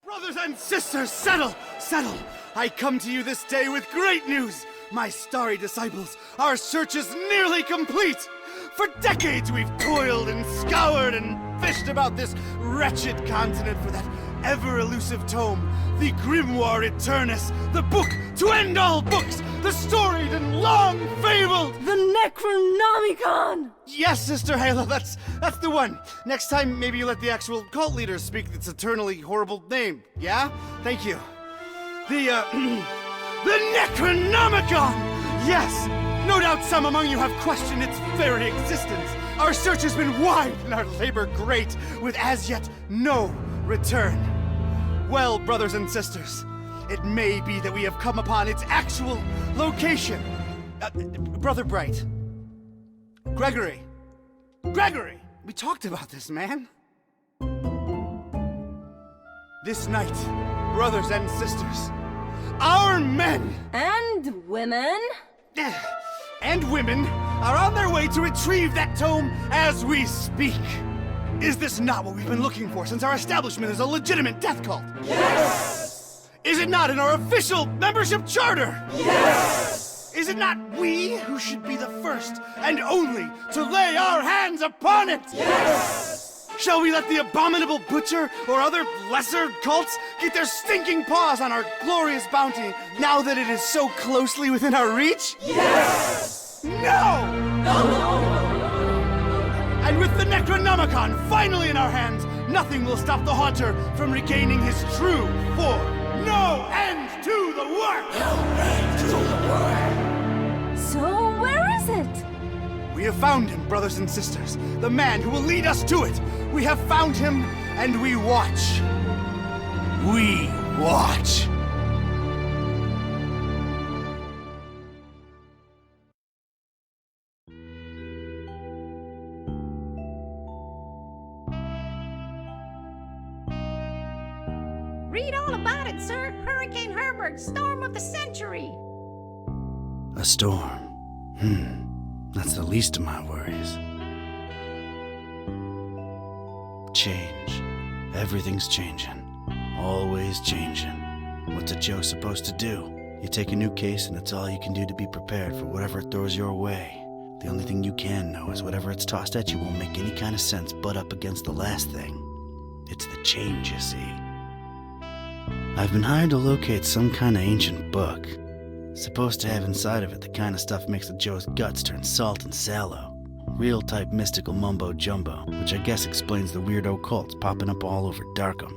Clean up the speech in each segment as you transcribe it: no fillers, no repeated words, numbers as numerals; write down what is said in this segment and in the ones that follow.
Brothers and sisters, settle! I come to you this day with great news! My starry disciples, our search is nearly complete! For decades we've toiled and scoured and fished about this wretched continent for that ever-elusive tome, the Grimoire Eternus, the book to end all books, the storied and long-fabled... The Necronomicon! Yes, Sister Halo, that's the one. Next time, maybe you let the actual cult leader speak its eternally horrible name, yeah? Thank you. The Necronomicon! Yes! No doubt some among you have questioned its very existence. Our search has been wide and our labor great, with as yet no return. Well, brothers and sisters, it may be that we have come upon its actual location. Brother Bright. Gregory, we talked about this, man. This night, brothers and sisters, our men and women are on their way to retrieve that tome as we speak. Is this not what we've been looking for since our establishment is a legitimate death cult? Yes! Is it not in our official membership charter? Yes! Is it not we who should be the first and only to lay our hands upon it? Yes! Shall we let the abominable butcher or other lesser cults get their stinking paws on our glorious bounty now that it is so closely within our reach? Yes! No! And with the Necronomicon finally in our hands, nothing will stop the Haunter from regaining his true form. No end to the work! No end to the work! So where is it? We have found him, brothers and sisters. The man who will lead us to it. We have found him, and we watch. We watch. Read all about it, sir. Hurricane Herbert, storm of the century. A storm. That's the least of my worries. Change. Everything's changing. Always changing. What's a Joe supposed to do? You take a new case and it's all you can do to be prepared for whatever it throws your way. The only thing you can know is whatever it's tossed at you won't make any kind of sense butt up against the last thing. It's the change, you see. I've been hired to locate some kind of ancient book. Supposed to have inside of it the kind of stuff makes a Joe's guts turn salt and sallow. Real type mystical mumbo jumbo, which I guess explains the weirdo cults popping up all over Darkham.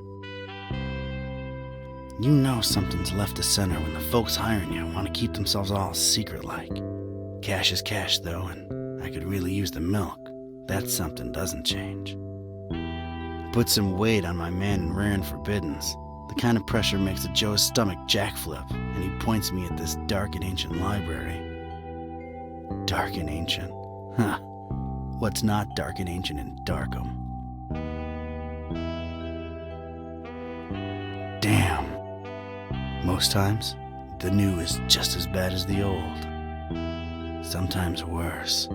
You know something's left of center when the folks hiring you want to keep themselves all secret-like. Cash is cash, though, and I could really use the milk. That something doesn't change. Put some weight on my man in rare and forbiddens. The kind of pressure makes a Joe's stomach jackflip, and he points me at this dark and ancient library. Dark and ancient? Huh. What's not dark and ancient in Darkham? Damn. Most times, the new is just as bad as the old. Sometimes worse.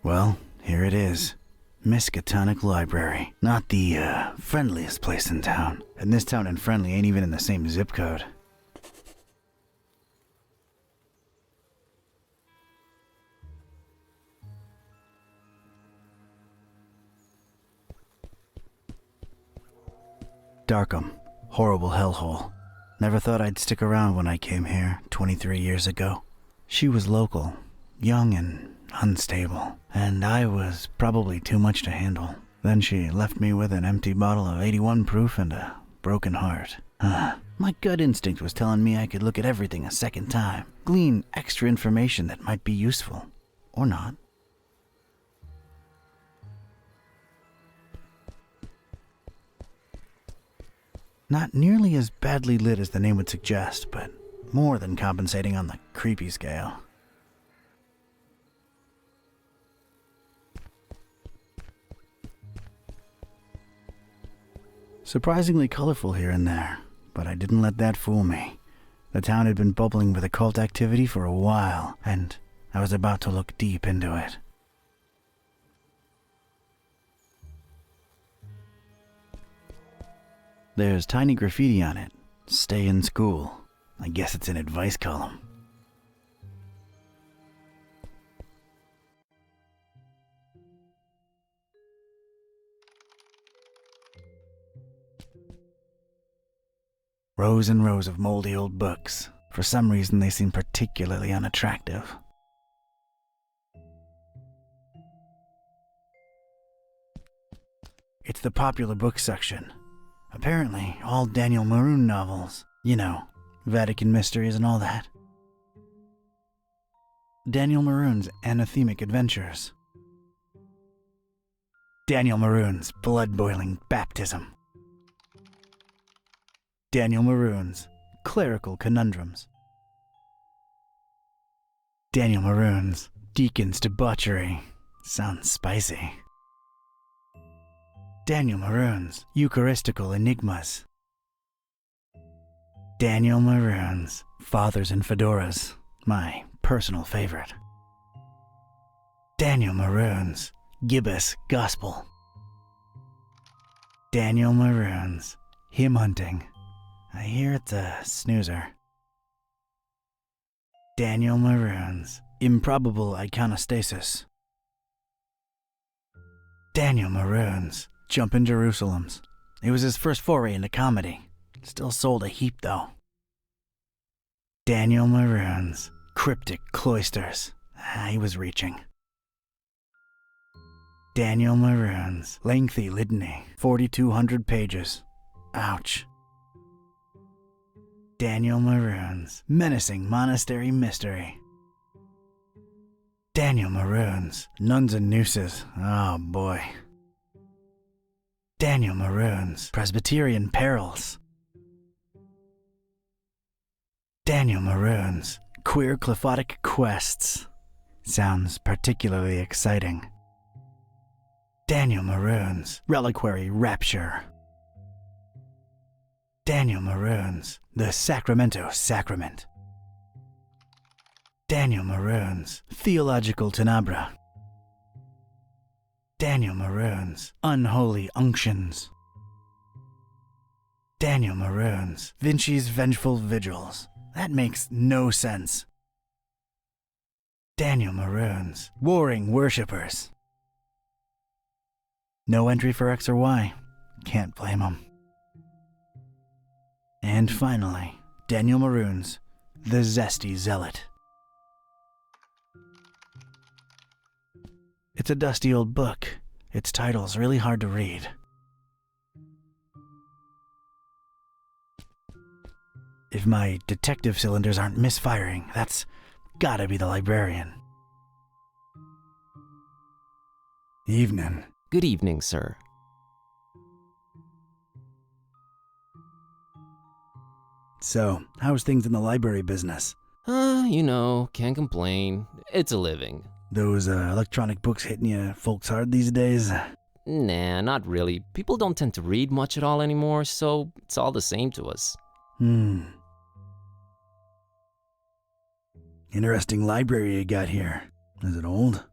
Well, here it is. Miskatonic Library. Not the, friendliest place in town. And this town and friendly ain't even in the same zip code. Darkham. Horrible hellhole. Never thought I'd stick around when I came here 23 years ago. She was local, young and unstable, and I was probably too much to handle. Then she left me with an empty bottle of 81 proof and a broken heart. My gut instinct was telling me I could look at everything a second time, glean extra information that might be useful, or not. Not nearly as badly lit as the name would suggest, but more than compensating on the creepy scale. Surprisingly colorful here and there, but I didn't let that fool me. The town had been bubbling with occult activity for a while, and I was about to look deep into it. There's tiny graffiti on it. Stay in school. I guess it's an advice column. Rows and rows of moldy old books. For some reason, they seem particularly unattractive. It's the popular book section. Apparently, all Daniel Maroon novels. You know, Vatican mysteries and all that. Daniel Maroon's anathemic adventures. Daniel Maroon's blood-boiling baptism. Daniel Maroon's clerical conundrums. Daniel Maroon's deacon's debauchery. Sounds spicy. Daniel Maroon's Eucharistical enigmas. Daniel Maroon's Fathers in Fedoras, my personal favorite. Daniel Maroon's Gibbous Gospel. Daniel Maroon's Hymn Hunting. I hear it's a snoozer. Daniel Maroon's Improbable Iconostasis. Daniel Maroon's Jumpin' Jerusalems. It was his first foray into comedy. Still sold a heap though. Daniel Maroon's Cryptic Cloisters. He was reaching. Daniel Maroon's Lengthy Litany. 4,200 pages. Ouch. Daniel Maroon's Menacing Monastery Mystery. Daniel Maroon's Nuns and Nooses. Oh boy. Daniel Maroon's Presbyterian Perils. Daniel Maroon's Queer Clephotic Quests. Sounds particularly exciting. Daniel Maroon's Reliquary Rapture. Daniel Maroon's The Sacramento Sacrament. Daniel Maroon's Theological Tenebra. Daniel Maroon's Unholy Unctions. Daniel Maroon's Vinci's Vengeful Vigils. That makes no sense. Daniel Maroon's Warring Worshippers. No entry for X or Y. Can't blame him. And finally, Daniel Maroon's The Zesty Zealot. It's a dusty old book. Its title's really hard to read. If my detective cylinders aren't misfiring, that's gotta be the librarian. Evening. Good evening, sir. So, how's things in the library business? Can't complain. It's a living. Those electronic books hitting you folks hard these days? Nah, not really. People don't tend to read much at all anymore, so it's all the same to us. Interesting library you got here. Is it old?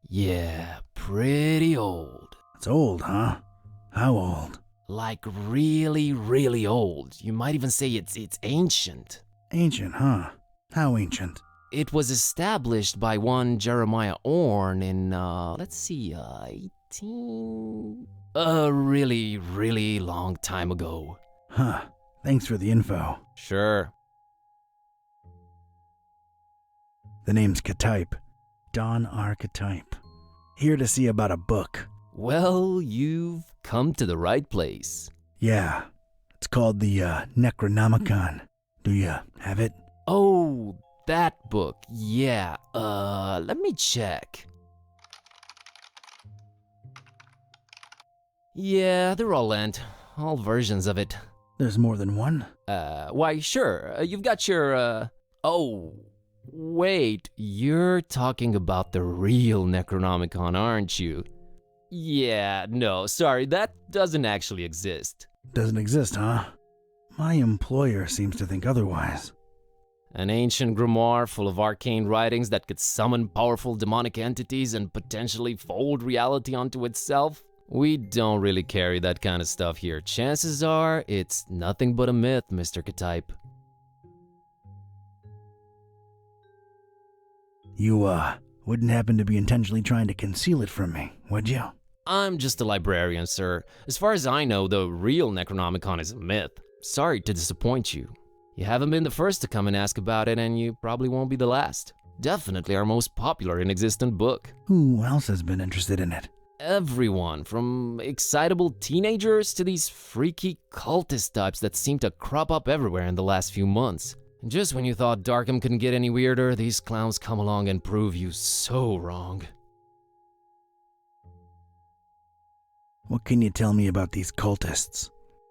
Yeah, pretty old. It's old, huh? How old? Like really, really old. You might even say it's ancient. Ancient, huh? How ancient? It was established by one Jeremiah Orne in, 18... A really, really long time ago. Huh. Thanks for the info. Sure. The name's Ktype. Don Archetype. Here to see about a book. Well, you've come to the right place. Yeah. It's called the Necronomicon. Do you have it? Oh, that book. Yeah. Let me check. Yeah, they're all lent. All versions of it. There's more than one? Why, sure. You've got your, Oh, wait. You're talking about the real Necronomicon, aren't you? Yeah, no, sorry. That doesn't actually exist. Doesn't exist, huh? My employer seems to think otherwise. An ancient grimoire full of arcane writings that could summon powerful demonic entities and potentially fold reality onto itself? We don't really carry that kind of stuff here. Chances are, it's nothing but a myth, Mr. Ktype. You, wouldn't happen to be intentionally trying to conceal it from me, would you? I'm just a librarian, sir. As far as I know, the real Necronomicon is a myth. Sorry to disappoint you. You haven't been the first to come and ask about it, and you probably won't be the last. Definitely our most popular and existent book. Who else has been interested in it? Everyone, from excitable teenagers to these freaky cultist types that seem to crop up everywhere in the last few months. And just when you thought Darkham couldn't get any weirder, these clowns come along and prove you so wrong. What can you tell me about these cultists?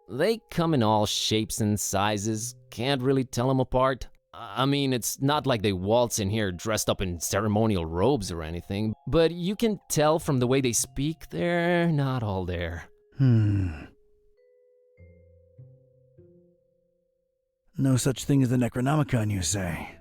They come in all shapes and sizes, can't really tell them apart. I mean, it's not like they waltz in here dressed up in ceremonial robes or anything, but you can tell from the way they speak, they're not all there. No such thing as the Necronomicon, you say?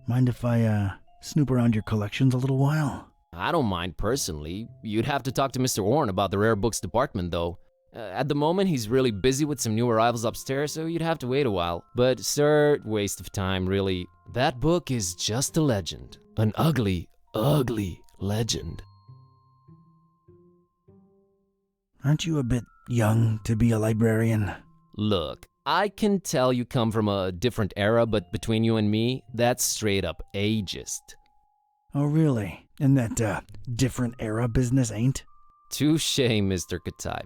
Mind if I, snoop around your collections a little while? I don't mind personally. You'd have to talk to Mr. Orne about the rare books department, though. At the moment, he's really busy with some new arrivals upstairs, so you'd have to wait a while. But, sir, waste of time, really. That book is just a legend. An ugly, ugly legend. Aren't you a bit young to be a librarian? Look, I can tell you come from a different era, but between you and me, that's straight up ageist. Oh, really? And that, different era business ain't? Touché, Mr. Ktype.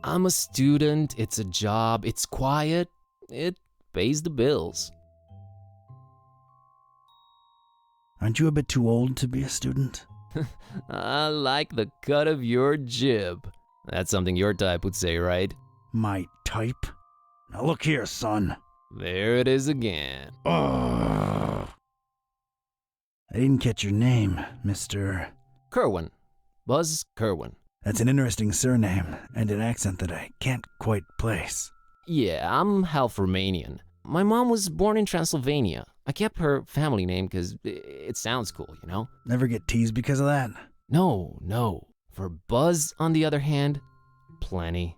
I'm a student, it's a job, it's quiet, it pays the bills. Aren't you a bit too old to be a student? I like the cut of your jib. That's something your type would say, right? My type? Now look here, son. There it is again. Ugh. I didn't catch your name, Mr. Kerwin. Buzz Kerwin. That's an interesting surname and an accent that I can't quite place. Yeah, I'm half Romanian. My mom was born in Transylvania. I kept her family name because it sounds cool, you know? Never get teased because of that? No. For Buzz, on the other hand, plenty.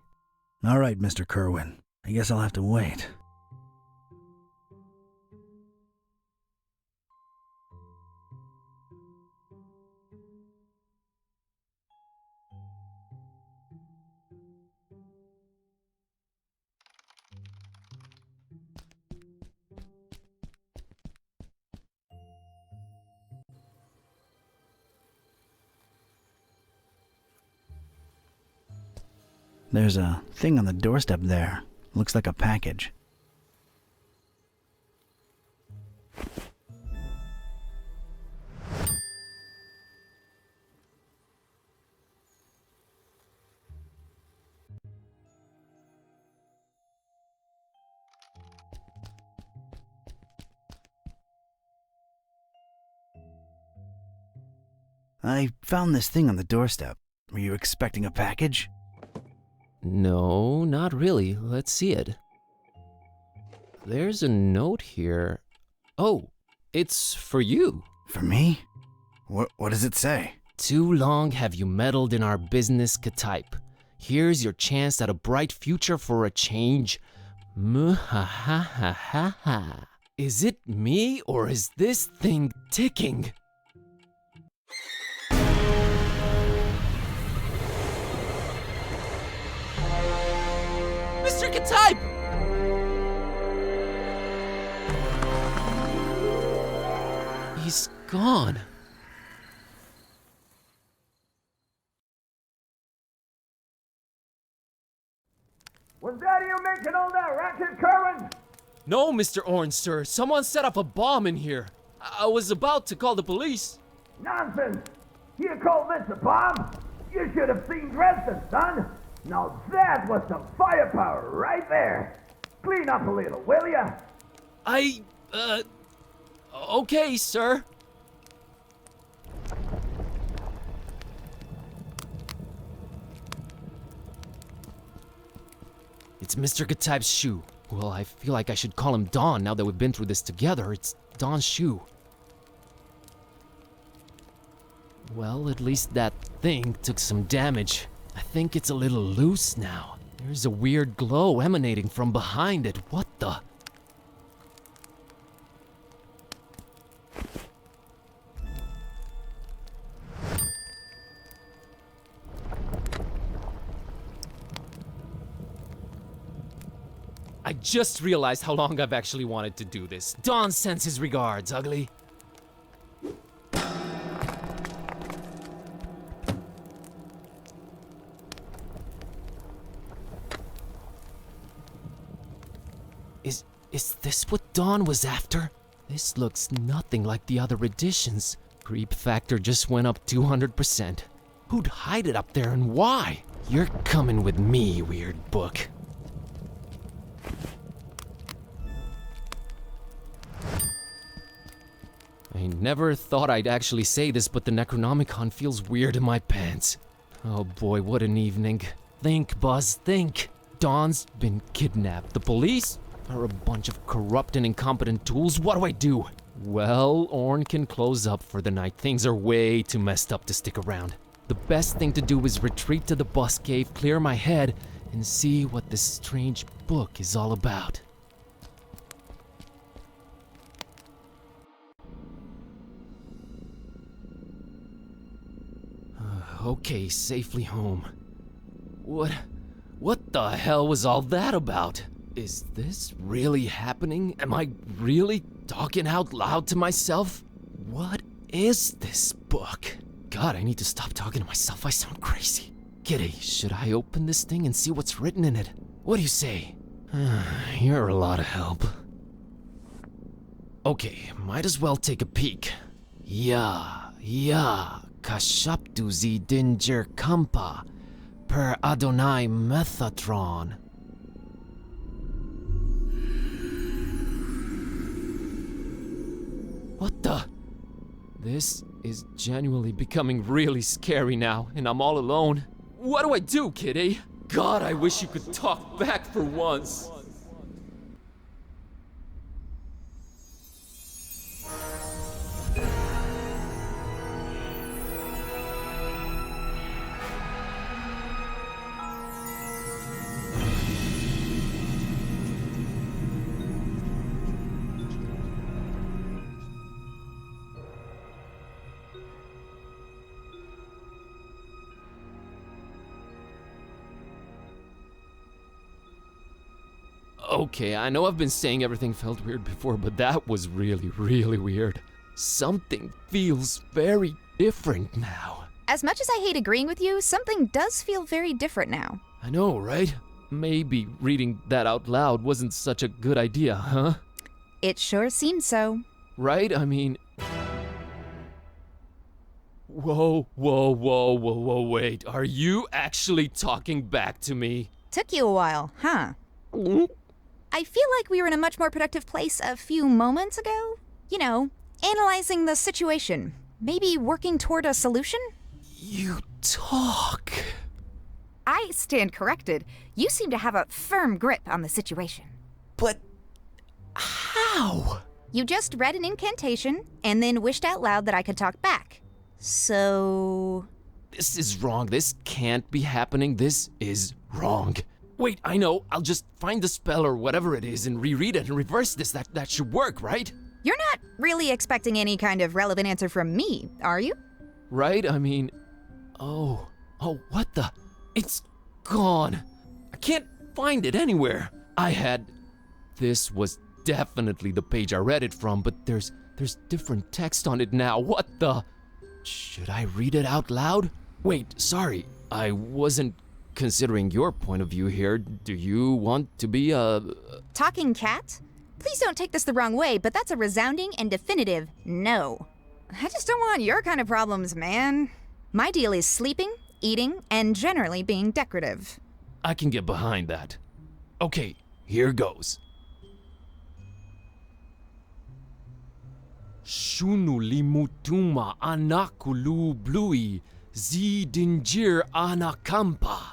All right, Mr. Kerwin. I guess I'll have to wait. There's a thing on the doorstep there. Looks like a package. I found this thing on the doorstep. Were you expecting a package? No, not really. Let's see it. There's a note here. Oh, it's for you. For me? What does it say? Too long have you meddled in our business, Ktype. Here's your chance at a bright future for a change. Muhahahaha. Is it me or is this thing ticking? Mr. Ktype! He's gone. Was that you making all that racket, Kerwin? No, Mr. Orange, sir. Someone set up a bomb in here. I was about to call the police. Nonsense! You call this a bomb? You should have seen Dresden, son! Now that was some firepower right there! Clean up a little, will ya? Okay, sir. It's Mr. Gtype's shoe. Well, I feel like I should call him Don now that we've been through this together. It's Don's shoe. Well, at least that thing took some damage. I think it's a little loose now. There's a weird glow emanating from behind it. What the? I just realized how long I've actually wanted to do this. Don sends his regards, ugly. Is this what Don was after? This looks nothing like the other editions. Creep factor just went up 200%. Who'd hide it up there and why? You're coming with me, weird book. I never thought I'd actually say this, but the Necronomicon feels weird in my pants. Oh boy, what an evening. Think, Buzz, think. Don's been kidnapped. The police are a bunch of corrupt and incompetent tools. What do I do? Well, Orn can close up for the night. Things are way too messed up to stick around. The best thing to do is retreat to the bus cave, clear my head, and see what this strange book is all about. Okay, safely home. What the hell was all that about? Is this really happening? Am I really talking out loud to myself? What is this book? God, I need to stop talking to myself. I sound crazy. Kitty, should I open this thing and see what's written in it? What do you say? You're a lot of help. Okay, might as well take a peek. Ya, kashaptu zi dinger kampa, per Adonai Methatron. What the? This is genuinely becoming really scary now, and I'm all alone. What do I do, Kitty? God, I wish you could talk back for once. Okay, I know I've been saying everything felt weird before, but that was really, really weird. Something feels very different now. As much as I hate agreeing with you, something does feel very different now. I know, right? Maybe reading that out loud wasn't such a good idea, huh? It sure seems so. Right? I mean... Whoa, wait. Are you actually talking back to me? Took you a while, huh? I feel like we were in a much more productive place a few moments ago. You know, analyzing the situation. Maybe working toward a solution? You talk. I stand corrected. You seem to have a firm grip on the situation. But how? You just read an incantation and then wished out loud that I could talk back. So... This is wrong. This can't be happening. This is wrong. Wait, I know. I'll just find the spell or whatever it is and reread it and reverse this. That should work, right? You're not really expecting any kind of relevant answer from me, are you? Right? I mean... Oh, what the... It's gone. I can't find it anywhere. This was definitely the page I read it from, but there's different text on it now. What the... Should I read it out loud? Wait, sorry. I wasn't considering your point of view here. Do you want to be a... Talking cat? Please don't take this the wrong way, but that's a resounding and definitive no. I just don't want your kind of problems, man. My deal is sleeping, eating, and generally being decorative. I can get behind that. Okay, here goes. Shunu limutuma anakulu blui zidingir anakampa.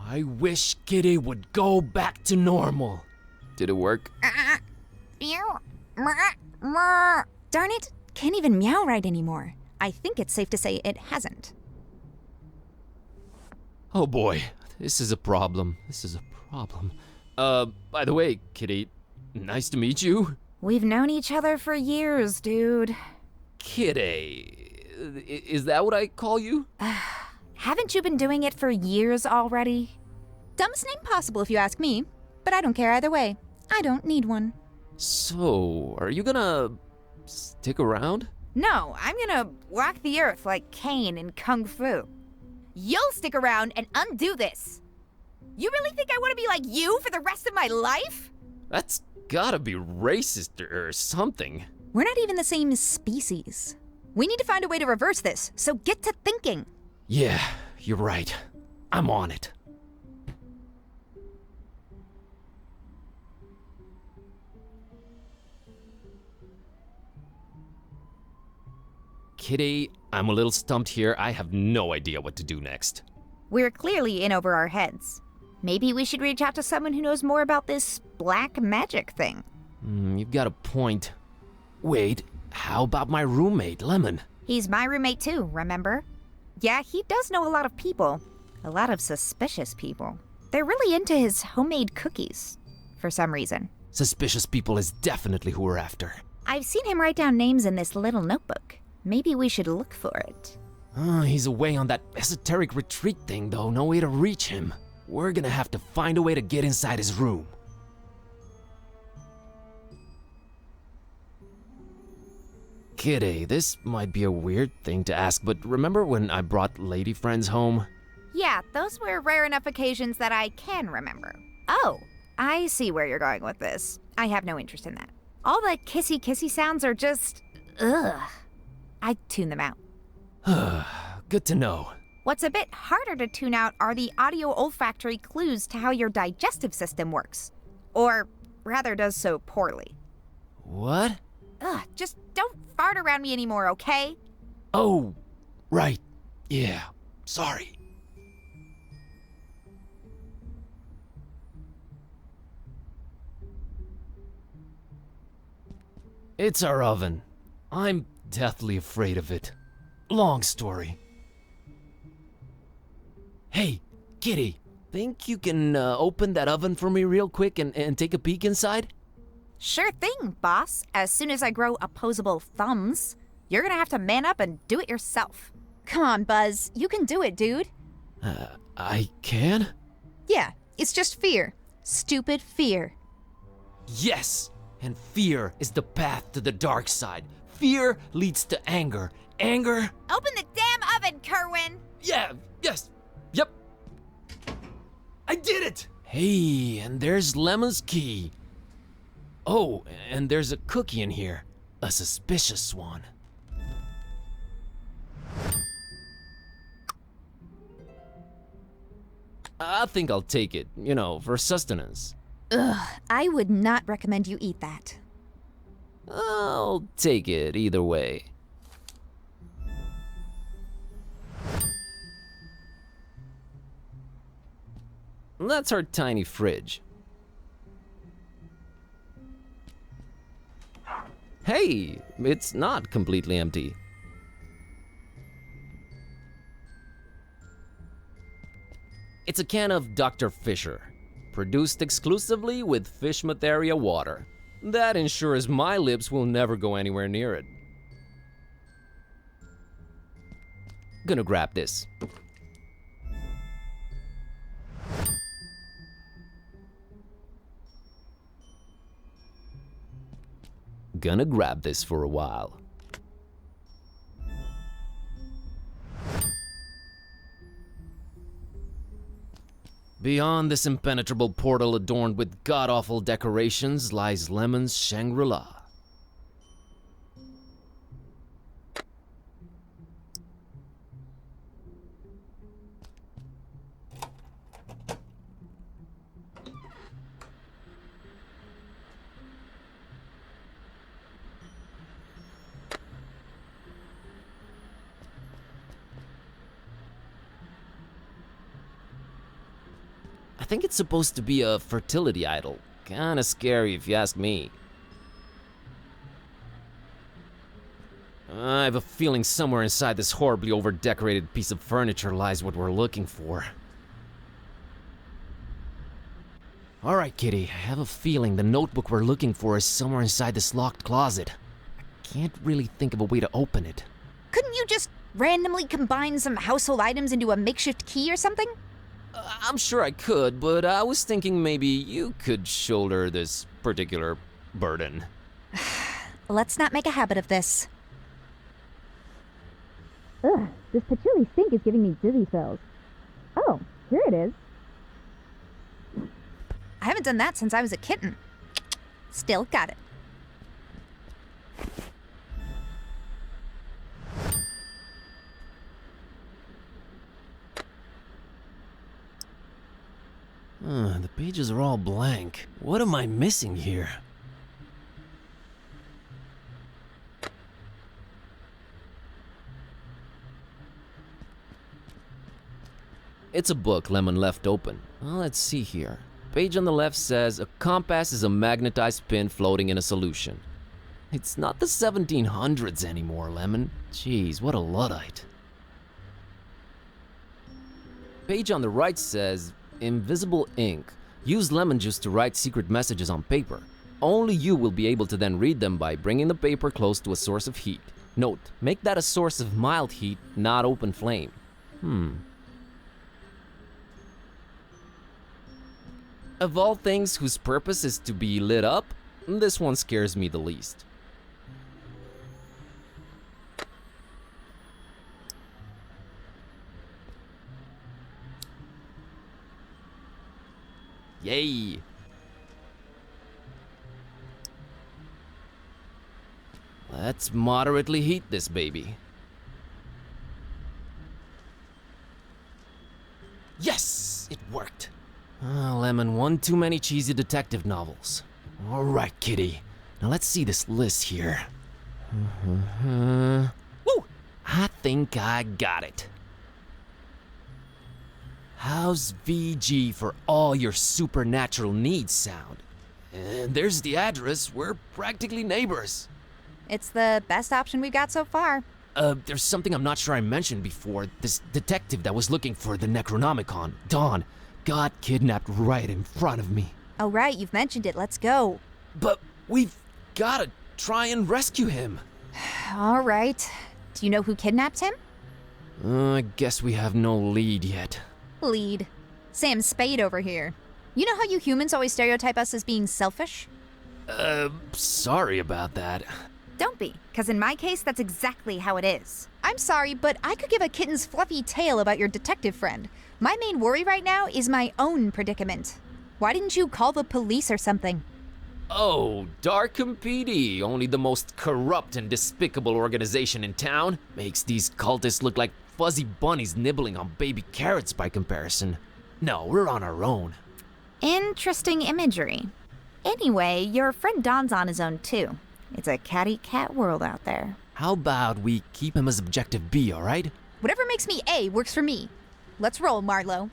I wish Kitty would go back to normal. Did it work? Darn it, can't even meow right anymore. I think it's safe to say it hasn't. Oh boy, this is a problem. By the way, Kitty, nice to meet you. We've known each other for years, dude. Kitty, is that what I call you? Haven't you been doing it for years already? Dumbest name possible if you ask me, but I don't care either way. I don't need one. So, are you gonna stick around? No, I'm gonna walk the earth like Caine in Kung Fu. You'll stick around and undo this. You really think I want to be like you for the rest of my life? That's gotta be racist or something. We're not even the same species. We need to find a way to reverse this, so get to thinking. Yeah, you're right. I'm on it. Kitty, I'm a little stumped here. I have no idea what to do next. We're clearly in over our heads. Maybe we should reach out to someone who knows more about this black magic thing. You've got a point. Wait, how about my roommate, Lemon? He's my roommate too, remember? Yeah, he does know a lot of people. A lot of suspicious people. They're really into his homemade cookies, for some reason. Suspicious people is definitely who we're after. I've seen him write down names in this little notebook. Maybe we should look for it. He's away on that esoteric retreat thing, though. No way to reach him. We're gonna have to find a way to get inside his room. Kitty, this might be a weird thing to ask, but remember when I brought lady friends home? Yeah, those were rare enough occasions that I can remember. Oh, I see where you're going with this. I have no interest in that. All the kissy sounds are just... ugh. I'd tune them out. Good to know. What's a bit harder to tune out are the audio-olfactory clues to how your digestive system works. Or, rather, does so poorly. What? Ugh, just don't fart around me anymore, okay? Oh, right. Yeah, sorry. It's our oven. I'm deathly afraid of it. Long story. Hey, Kitty, think you can open that oven for me real quick and take a peek inside? Sure thing, boss. As soon as I grow opposable thumbs, you're gonna have to man up and do it yourself. Come on, Buzz. You can do it, dude. I can? Yeah, it's just fear. Stupid fear. Yes! And fear is the path to the dark side. Fear leads to anger. Anger... Open the damn oven, Kerwin! Yeah, yes, yep. I did it! Hey, and there's Lemon's key. Oh, and there's a cookie in here. A suspicious one. I think I'll take it, you know, for sustenance. Ugh, I would not recommend you eat that. I'll take it either way. That's our tiny fridge. Hey, it's not completely empty. It's a can of Dr. Fisher, produced exclusively with Fishmatheria water. That ensures my lips will never go anywhere near it. Gonna grab this. Gonna grab this for a while. Beyond this impenetrable portal adorned with god-awful decorations lies Lemon's Shangri-La. think it's supposed to be a fertility idol. Kinda scary if you ask me. I have a feeling somewhere inside this horribly over-decorated piece of furniture lies what we're looking for. Alright, Kitty, I have a feeling the notebook we're looking for is somewhere inside this locked closet. I can't really think of a way to open it. Couldn't you just randomly combine some household items into a makeshift key or something? I'm sure I could, but I was thinking maybe you could shoulder this particular burden. Let's not make a habit of this. Ugh, this patchouli stink is giving me dizzy spells. Oh, here it is. I haven't done that since I was a kitten. Still got it. The pages are all blank. What am I missing here? It's a book Lemon left open. Well, let's see here. Page on the left says, a compass is a magnetized pin floating in a solution. It's not the 1700s anymore, Lemon. Jeez, what a Luddite. Page on the right says, invisible ink. Use lemon juice to write secret messages on paper. Only you will be able to then read them by bringing the paper close to a source of heat. Note, make that a source of mild heat, not open flame. Of all things whose purpose is to be lit up, this one scares me the least. Yay! Let's moderately heat this baby. Yes! It worked! Lemon, one too many cheesy detective novels. Alright, Kitty. Now let's see this list here. Woo! I think I got it. How's VG for all your supernatural needs sound? And there's the address. We're practically neighbors. It's the best option we've got so far. There's something I'm not sure I mentioned before. This detective that was looking for the Necronomicon, Dawn, got kidnapped right in front of me. Oh right, you've mentioned it. Let's go. But we've gotta try and rescue him. All right. Do you know who kidnapped him? I guess we have no lead yet. Lead. Sam Spade over here. You know how you humans always stereotype us as being selfish? Sorry about that. Don't be, because in my case, that's exactly how it is. I'm sorry, but I could give a kitten's fluffy tale about your detective friend. My main worry right now is my own predicament. Why didn't you call the police or something? Oh, Darkham PD, only the most corrupt and despicable organization in town, makes these cultists look like fuzzy bunnies nibbling on baby carrots by comparison. No, we're on our own. Interesting imagery. Anyway, your friend Don's on his own too. It's a cat-eat-cat world out there. How about we keep him as objective B, alright? Whatever makes me A works for me. Let's roll, Marlowe.